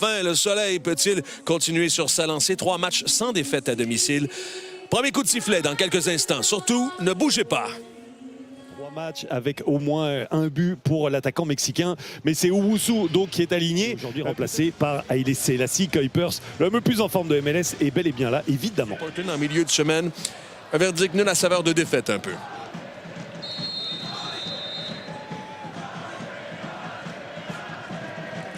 enfin le soleil peut-il continuer sur sa lancée? 3 matchs sans défaite à domicile. Premier coup de sifflet dans quelques instants. Surtout, ne bougez pas. 3 matchs avec au moins un but pour l'attaquant mexicain. Mais c'est Owusu donc qui est aligné. Aujourd'hui remplacé par Haile Selassie. Kuipers, l'homme le plus en forme de MLS, est bel et bien là, évidemment. En milieu de semaine, un verdict nul à saveur de défaite un peu.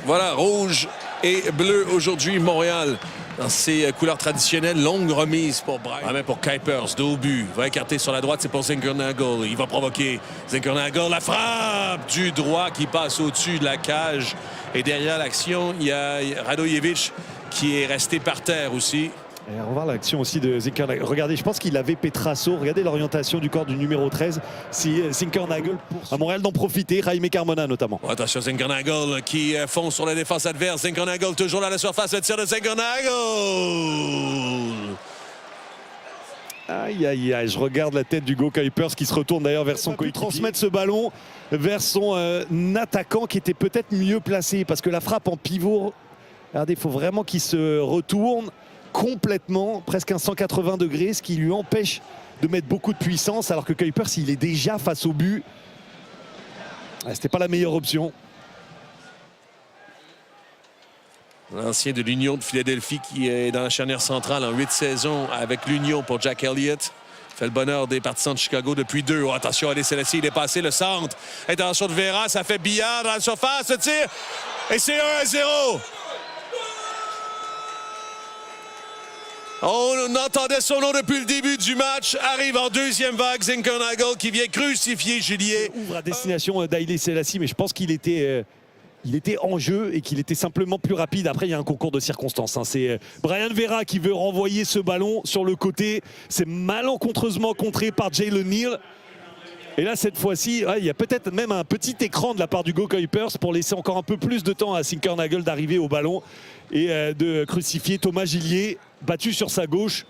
Voilà, rouge et bleu aujourd'hui, Montréal. Dans ses couleurs traditionnelles, longue remise pour Brian. Ah, mais pour Kuipers, dos au but. Va écarter sur la droite, c'est pour Zinkernagel. Il va provoquer Zinkernagel. La frappe du droit qui passe au-dessus de la cage. Et derrière l'action, il y a Radojevic qui est resté par terre aussi. Et on va voir l'action aussi de Zinkernagel. Regardez, je pense qu'il avait Petrasso. Regardez l'orientation du corps du numéro 13. Si Zinkernagel à Montréal d'en profiter, Jaime Carmona notamment. Oh, attention, Zinkernagel qui fonce sur la défense adverse. Zinkernagel toujours là à la surface. Le tir de Zinkernagel. Aïe, aïe, aïe. Je regarde la tête d'Hugo Kuipers qui se retourne d'ailleurs vers son coéquipier. Transmettre ce ballon vers son attaquant qui était peut-être mieux placé parce que la frappe en pivot, regardez, il faut vraiment qu'il se retourne complètement, presque un 180 degrés, ce qui lui empêche de mettre beaucoup de puissance, alors que Kuipers, il est déjà face au but. C'était pas la meilleure option. L'ancien de l'Union de Philadelphie qui est dans la charnière centrale en 8 saisons avec l'Union pour Jack Elliott. Fait le bonheur des partisans de Chicago depuis 2. Oh, attention, Haile Selassie, il est passé le centre. Intention de Vera, ça fait billard dans la surface, le tir. Et c'est 1-0. On entendait son nom depuis le début du match. Arrive en deuxième vague, Zinkernagel qui vient crucifier Julier. Ouvre à destination d'Haile Selassie, mais je pense qu'il était en jeu et qu'il était simplement plus rapide. Après, il y a un concours de circonstances. C'est Brian Vera qui veut renvoyer ce ballon sur le côté. C'est malencontreusement contré par Jalen Neal. Et là, cette fois-ci, il y a peut-être même un petit écran de la part d'Hugo Kuipers pour laisser encore un peu plus de temps à Zinkernagel d'arriver au ballon et de crucifier Thomas Gillier, battu sur sa gauche.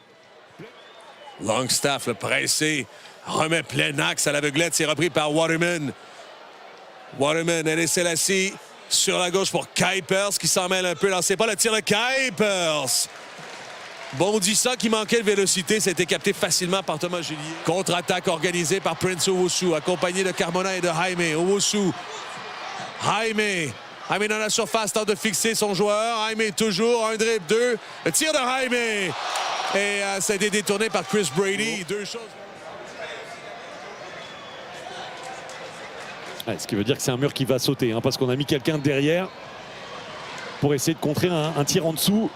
Longstaff, le pressé, remet plein axe à l'aveuglette. C'est repris par Waterman. Waterman, Haile Selassie sur la gauche pour Kuipers qui s'en mêle un peu. Lancez pas le tir de Kuipers. Bondissant qui manquait de vélocité, c'était capté facilement par Thomas Gillier. Contre-attaque organisée par Prince Owusu, accompagné de Carmona et de Jaime. Owusu. Jaime dans la surface, tente de fixer son joueur. Jaime toujours, un dribble, 2. Le tir de Jaime. Et ça a été détourné par Chris Brady. 2 choses. Ce qui veut dire que c'est un mur qui va sauter, parce qu'on a mis quelqu'un derrière pour essayer de contrer un tir en dessous.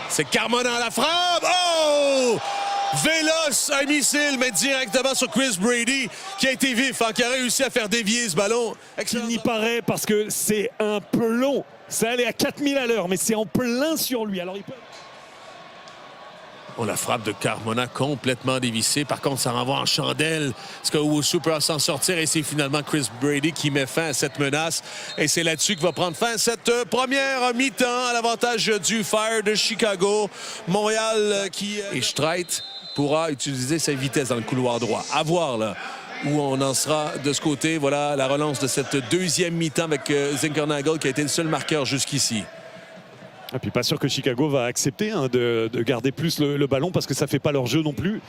C'est Carmona à la frappe. Oh! Véloce, un missile, mais directement sur Chris Brady, qui a été vif, qui a réussi à faire dévier ce ballon. Il n'y paraît parce que c'est un plomb. Ça allait à 4000 à l'heure, mais c'est en plein sur lui. Alors il peut... Oh, la frappe de Carmona complètement dévissée. Par contre, ça renvoie en chandelle. Est-ce que Owusu peut s'en sortir? Et c'est finalement Chris Brady qui met fin à cette menace. Et c'est là-dessus que va prendre fin cette première mi-temps à l'avantage du Fire de Chicago. Montréal qui... Et Streit pourra utiliser sa vitesse dans le couloir droit. À voir là où on en sera de ce côté. Voilà la relance de cette deuxième mi-temps avec Zinkernagel qui a été le seul marqueur jusqu'ici. Et puis pas sûr que Chicago va accepter de garder plus le ballon parce que ça fait pas leur jeu non plus.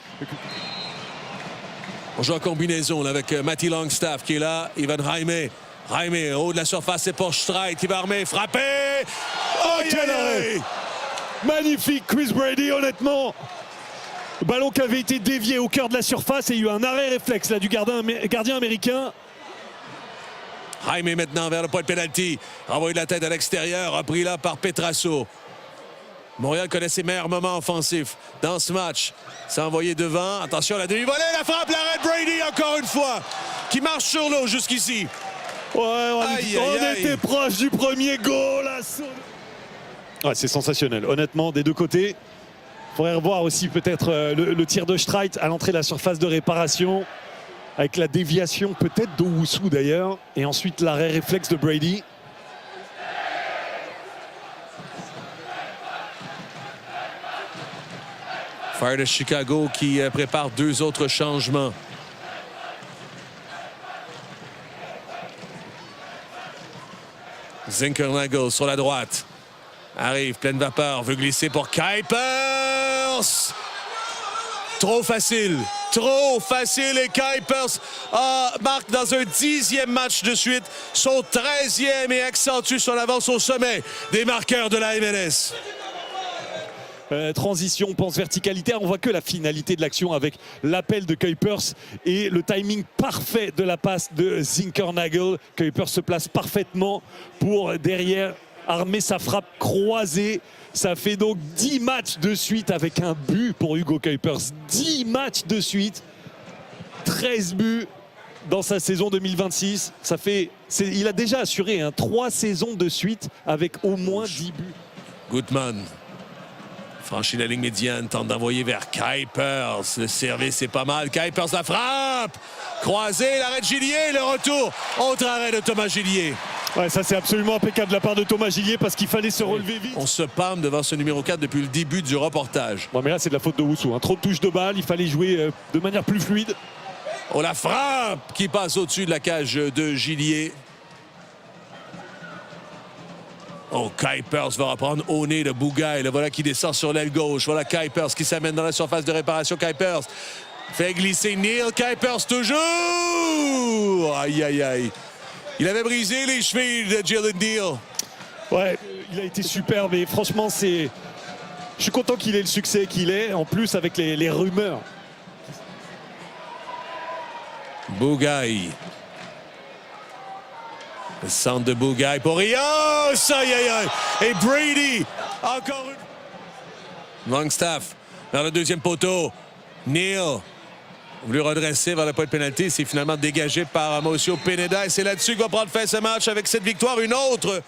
On joue en combinaison là, avec Matty Longstaff qui est là. Ivan Jaime. Jaime, haut de la surface, c'est pour Streit. Il va armer, frapper. Oh, quel arrêt! Magnifique Chris Brady, honnêtement. Le ballon qui avait été dévié au cœur de la surface et il y a eu un arrêt réflexe là, du gardien américain. Jaime maintenant vers le point de pénalty. Envoyé de la tête à l'extérieur, repris là par Petrasso. Montréal connaît ses meilleurs moments offensifs dans ce match. C'est envoyé devant. Attention, la demi-volée, la frappe, l'arrêt de Brady encore une fois, qui marche sur l'eau jusqu'ici. Ouais, on était proche du premier goal. C'est sensationnel, honnêtement, des deux côtés. Il faudrait revoir aussi peut-être le tir de Streit à l'entrée de la surface de réparation. Avec la déviation peut-être d'Owusu d'ailleurs. Et ensuite l'arrêt réflexe de Brady. Fire de Chicago qui prépare 2 autres changements. Zinkernagel sur la droite. Arrive, pleine vapeur, veut glisser pour Kuipers. Trop facile. Trop facile et Kuipers marque dans un 10e match de suite son 13e et accentue son avance au sommet des marqueurs de la MLS. Transition, pense verticalité, on voit que la finalité de l'action avec l'appel de Kuipers et le timing parfait de la passe de Zinkernagel. Kuipers se place parfaitement pour derrière armer sa frappe croisée. Ça fait donc 10 matchs de suite avec un but pour Hugo Kuipers. 10 matchs de suite, 13 buts dans sa saison 2026. Il a déjà assuré 3 saisons de suite avec au moins 10 buts. Gutman franchit la ligne médiane, tente d'envoyer vers Kuipers. Le service est pas mal. Kuipers la frappe. Croisé, l'arrêt de Gillier, le retour. Autre arrêt de Thomas Gillier. Ouais, ça c'est absolument impeccable de la part de Thomas Gillier parce qu'il fallait se relever vite. On se palme devant ce numéro 4 depuis le début du reportage. Bon, mais là c'est de la faute de Wusu. Trop de touches de balle, il fallait jouer de manière plus fluide. Oh, la frappe qui passe au-dessus de la cage de Gillier. Oh, Kuipers va reprendre au nez de Bougaï. Le voilà qui descend sur l'aile gauche. Voilà Kuipers qui s'amène dans la surface de réparation. Kuipers fait glisser Neil. Kuipers toujours. Aïe, aïe, aïe. Il avait brisé les chevilles de Jalen Neal. Ouais, il a été superbe et franchement, je suis content qu'il ait le succès qu'il ait. En plus, avec les rumeurs. Bougaï. Le centre de Bougaï pour Rios. Aïe, aïe, aïe. Et Brady. Encore une. Longstaff vers le deuxième poteau. Neal. Voulu redresser vers le point de pénalité. C'est finalement dégagé par Mauricio Pineda. Et c'est là-dessus qu'il va prendre fin ce match avec cette victoire. Une autre.